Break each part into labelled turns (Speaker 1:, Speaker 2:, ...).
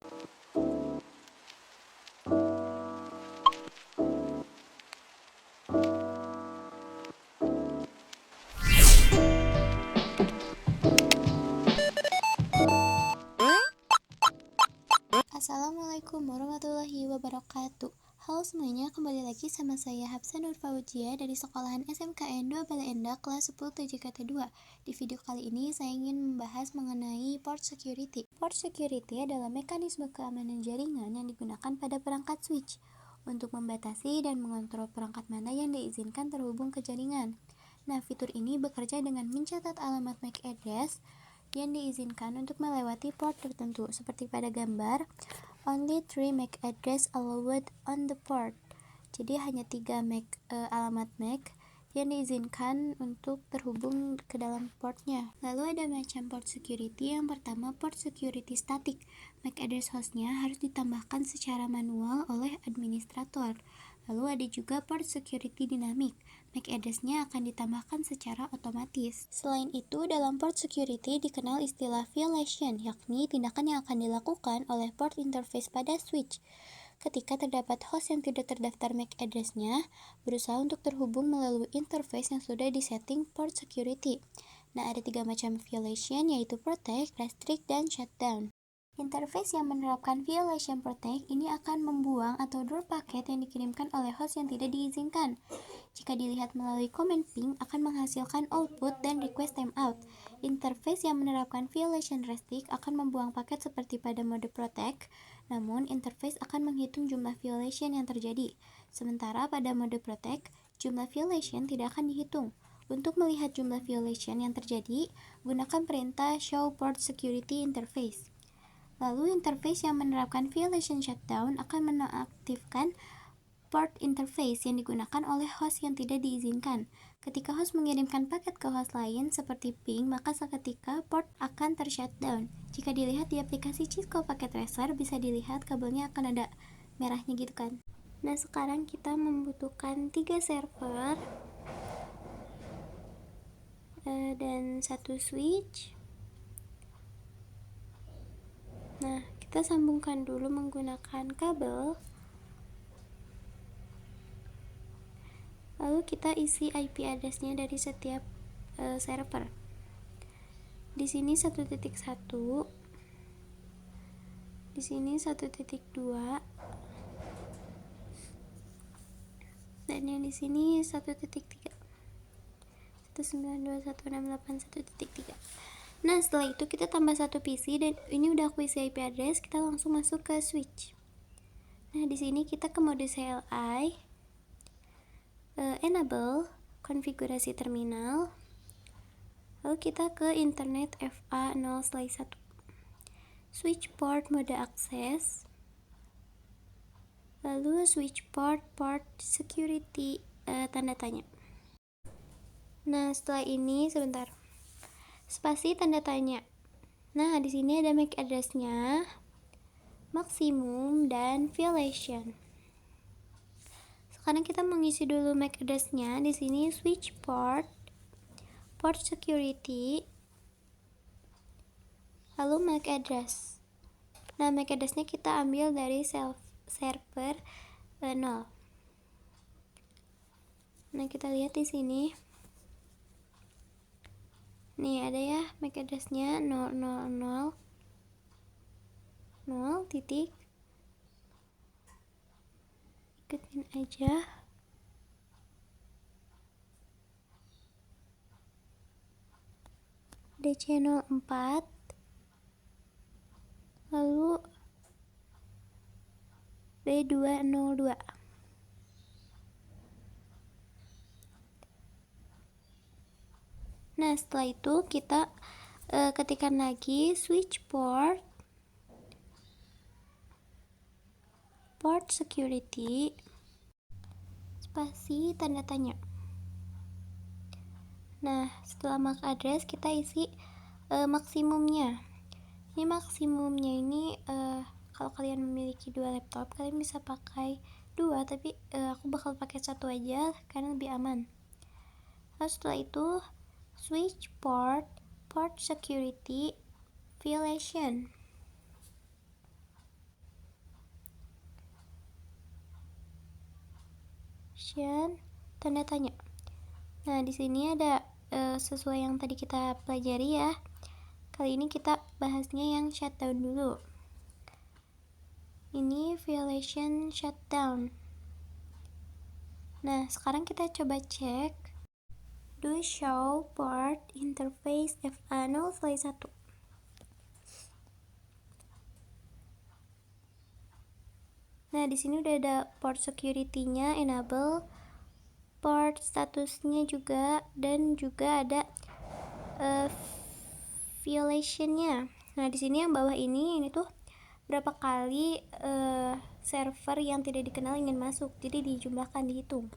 Speaker 1: Assalamualaikum warahmatullahi wabarakatuh. Halo semuanya, kembali lagi sama saya Hafsa Nur Fauzia dari sekolahan SMKN 2 Bale Endah kelas 10 TJKT 2. Di video kali ini saya ingin membahas mengenai port security. Port security adalah mekanisme keamanan jaringan yang digunakan pada perangkat switch untuk membatasi dan mengontrol perangkat mana yang diizinkan terhubung ke jaringan. Nah, fitur ini bekerja dengan mencatat alamat MAC address yang diizinkan untuk melewati port tertentu, seperti pada gambar only 3 MAC address allowed on the port. Jadi hanya 3 MAC alamat MAC yang diizinkan untuk terhubung ke dalam portnya. Lalu ada macam port security. Yang pertama, port security static. MAC address hostnya harus ditambahkan secara manual oleh administrator. Lalu ada juga port security dynamic. MAC address-nya akan ditambahkan secara otomatis. Selain itu, dalam port security dikenal istilah violation, yakni tindakan yang akan dilakukan oleh port interface pada switch ketika terdapat host yang tidak terdaftar MAC address-nya berusaha untuk terhubung melalui interface yang sudah disetting port security. Nah, ada 3 macam violation, yaitu protect, restrict, dan shutdown. Interface yang menerapkan violation protect ini akan membuang atau drop paket yang dikirimkan oleh host yang tidak diizinkan. Jika dilihat melalui command ping, akan menghasilkan output dan request timeout. Interface yang menerapkan violation restrict akan membuang paket seperti pada mode protect, namun interface akan menghitung jumlah violation yang terjadi. Sementara pada mode protect, jumlah violation tidak akan dihitung. Untuk melihat jumlah violation yang terjadi, gunakan perintah show port security interface. Lalu interface yang menerapkan violation shutdown akan menonaktifkan port interface yang digunakan oleh host yang tidak diizinkan. Ketika host mengirimkan paket ke host lain seperti ping, maka seketika port akan tershutdown. Jika dilihat di aplikasi Cisco Packet Tracer, bisa dilihat kabelnya akan ada merahnya gitu kan. Nah, sekarang kita membutuhkan 3 server dan 1 switch. Nah, kita sambungkan dulu menggunakan kabel. Lalu kita isi IP address-nya dari setiap server. Di sini 1.1, di sini 1.2, dan yang di sini 1.3. 192.168.1.3. Nah, setelah itu kita tambah 1 PC, dan ini udah aku isi IP address. Kita langsung masuk ke switch. Nah, di sini kita ke mode CLI, enable konfigurasi terminal, lalu kita ke internet FA0/1, switch port mode akses, lalu switch port security tanda tanya. Nah, setelah ini sebentar, spasi tanda tanya. Nah, di sini ada MAC address-nya, maksimum, dan violation. Sekarang kita mengisi dulu MAC address-nya. Di sini switch port security, lalu MAC address. Nah, MAC address-nya kita ambil dari server 0. Nah, kita lihat di sini. Nih ada ya MAC address-nya 000 titik. Ikutin aja. DC04, lalu B202. Nah, setelah itu kita ketikkan lagi switch port security, spasi tanda tanya. Nah, setelah MAC address kita isi maksimumnya. Ini maksimumnya ini kalau kalian memiliki 2 laptop, kalian bisa pakai 2, tapi aku bakal pakai 1 aja karena lebih aman. Lalu setelah itu switch port security violation. question tanda tanya. Nah, di sini ada sesuai yang tadi kita pelajari ya. Kali ini kita bahasnya yang shutdown dulu. Ini violation shutdown. Nah, sekarang kita coba cek do show port interface FA0/1. Nah, di sini udah ada port security-nya enable, port statusnya juga, dan juga ada violation-nya. Nah, di sini yang bawah ini tuh berapa kali server yang tidak dikenal ingin masuk, jadi dijumlahkan, dihitung.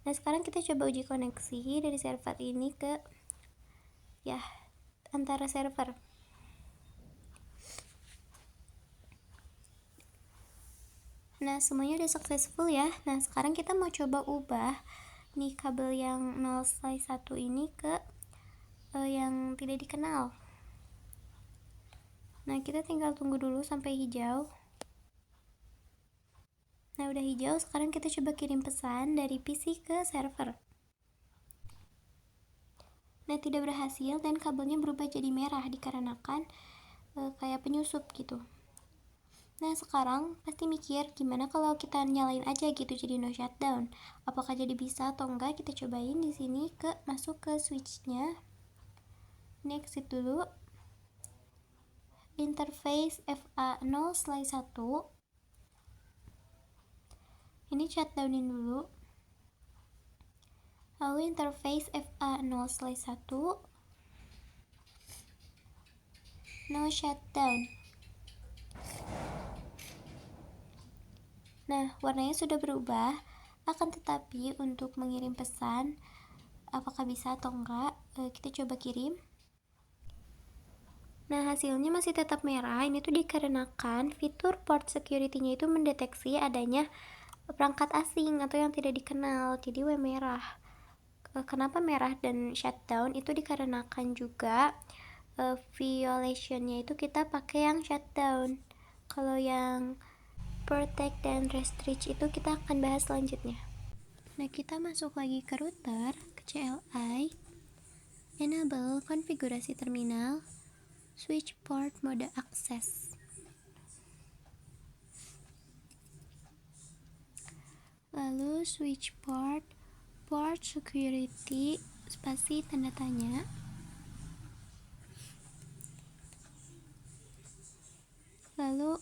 Speaker 1: Nah, sekarang kita coba uji koneksi dari server ini ke antara server. Nah, semuanya udah successful ya. Nah, sekarang kita mau coba ubah nih kabel yang 0/1 ini ke yang tidak dikenal. Nah, kita tinggal tunggu dulu sampai hijau. Nah, udah hijau, sekarang kita coba kirim pesan dari PC ke server. Nah, tidak berhasil dan kabelnya berubah jadi merah dikarenakan kayak penyusup gitu. Nah, sekarang pasti mikir gimana kalau kita nyalain aja gitu jadi no shutdown. Apakah jadi bisa atau enggak? Kita cobain di sini masuk ke switch-nya. Ini exit dulu. Interface FA0/1. Ini shutdownin dulu. Lalu interface FA0/1. No shutdown. Nah, warnanya sudah berubah, akan tetapi untuk mengirim pesan, apakah bisa atau enggak, kita coba kirim. Nah, hasilnya masih tetap merah. Ini tuh dikarenakan fitur port security-nya itu mendeteksi adanya perangkat asing atau yang tidak dikenal, jadi merah. Kenapa merah dan shutdown? Itu dikarenakan juga violation-nya itu kita pakai yang shutdown. Kalau yang protect dan restrict itu kita akan bahas selanjutnya. Nah, kita masuk lagi ke router, ke CLI, enable konfigurasi terminal, switch port mode akses. Lalu switch port security, spasi tanda tanya. Lalu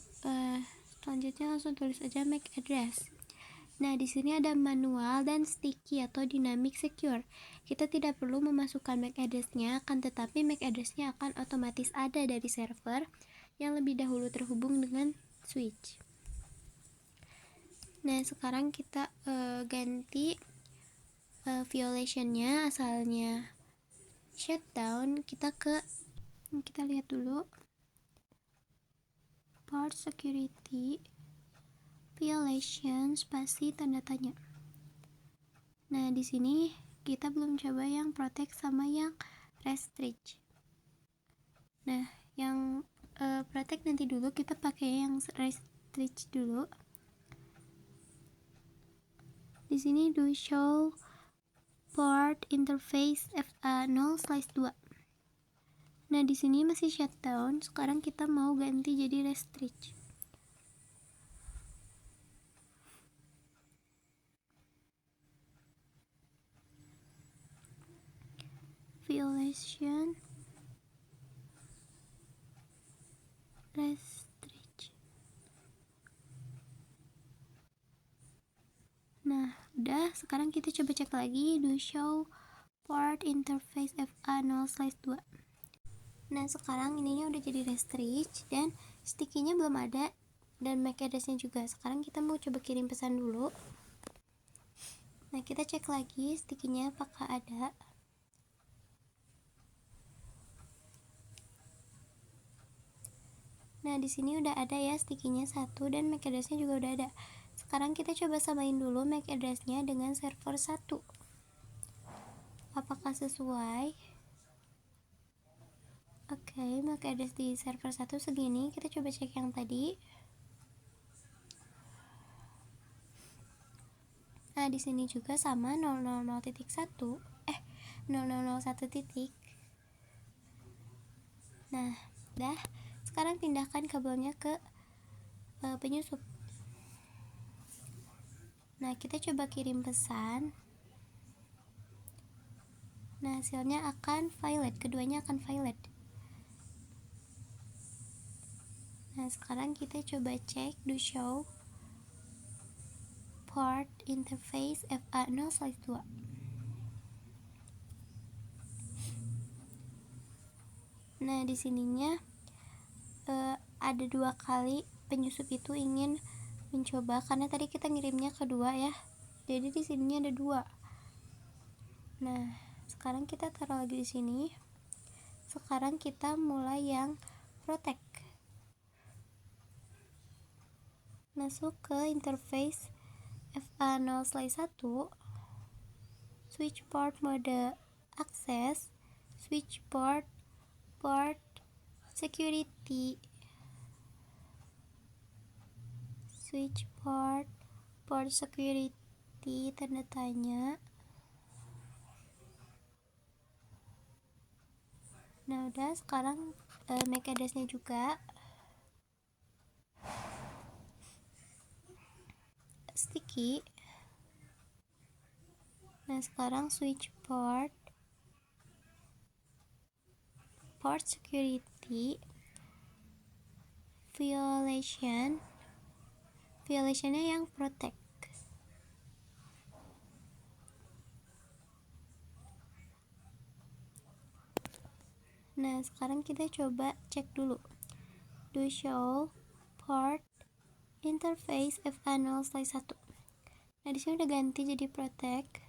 Speaker 1: selanjutnya langsung tulis aja MAC address. Nah, di sini ada manual dan sticky atau dynamic secure. Kita tidak perlu memasukkan MAC address-nya, akan tetapi MAC address-nya akan otomatis ada dari server yang lebih dahulu terhubung dengan switch. Nah, sekarang kita ganti violation-nya, asalnya shutdown, kita lihat dulu port security violation spasi tanda tanya. Nah, di sini kita belum coba yang protect sama yang restrict. Nah, yang protect nanti dulu, kita pakai yang restrict dulu. Di sini do show port interface FA0/2. Nah, di sini masih shutdown. Sekarang kita mau ganti jadi restrict. Violation restrict. Nah, udah. Sekarang kita coba cek lagi do show port interface FA0/2. Nah, sekarang ininya udah jadi restrict dan sticky-nya belum ada dan MAC address-nya juga. Sekarang kita mau coba kirim pesan dulu. Nah, kita cek lagi sticky-nya apakah ada. Nah, di sini udah ada ya sticky-nya 1 dan MAC address-nya juga udah ada. Sekarang kita coba samain dulu MAC address-nya dengan server 1. Apakah sesuai? Oke, MAC address di server 1 segini. Kita coba cek yang tadi. Nah, di sini juga sama 000.1, 0001 titik. Nah, udah. Sekarang pindahkan kabelnya ke penyusup. Nah, kita coba kirim pesan. Nah, hasilnya akan violet, keduanya akan violet. Nah, sekarang kita coba cek do show port interface FA0/2. Nah, di sininya ada 2 kali penyusup itu ingin mencoba, karena tadi kita ngirimnya kedua ya. Jadi di sininya ada 2. Nah, sekarang kita taruh lagi di sini. Sekarang kita mulai yang protect. Masuk ke interface FA0/1, switch port mode access, switch port security, switch port security tanda tanya. Nah, udah. Sekarang MAC address-nya juga sticky. Nah, sekarang switch port security, violationnya yang protect. Nah, sekarang kita coba cek dulu do show port interface FA0/1. Nah, di sini udah ganti jadi protect.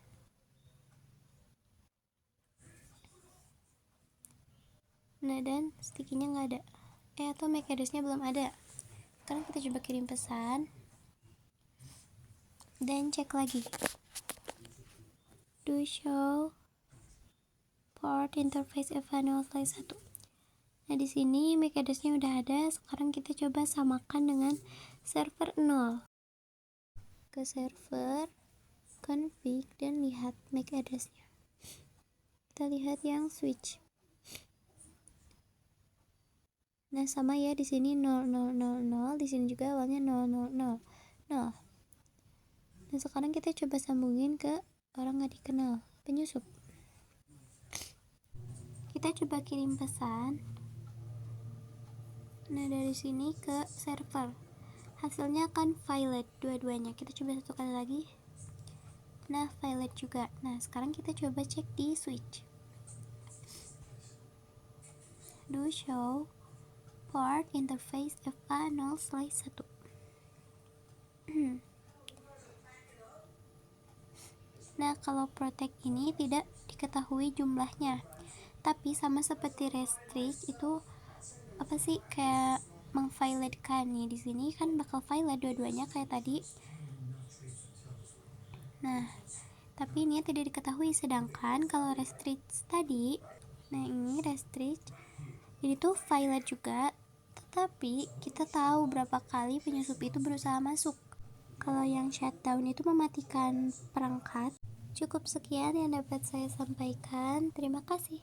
Speaker 1: Nah, dan sticky-nya nggak ada. Atau MAC address-nya belum ada. Sekarang kita coba kirim pesan dan cek lagi do show port interface FA0/1. Nah, di sini MAC address-nya udah ada. Sekarang kita coba samakan dengan server 0. Ke server, config, dan lihat MAC address-nya. Kita lihat yang switch. Nah, sama ya, di sini 0000, di sini juga awalnya 0000. Nah, sekarang kita coba sambungin ke orang nggak dikenal, penyusup. Kita coba kirim pesan. Nah, dari sini ke server. Hasilnya akan violet dua-duanya. Kita coba satu kali lagi. Nah, violet juga. Nah, sekarang kita coba cek di switch. Do show port interface FA0/1. Nah, kalau protect ini tidak diketahui jumlahnya, tapi sama seperti restrict itu kayak mengvioletkan nih. Di sini kan bakal violet dua-duanya kayak tadi. Nah, tapi ini tidak diketahui. Sedangkan kalau restrict tadi, nah ini restrict, ini tuh violet juga, tetapi kita tahu berapa kali penyusup itu berusaha masuk. Kalau yang shutdown itu mematikan perangkat. Cukup sekian yang dapat saya sampaikan. Terima kasih.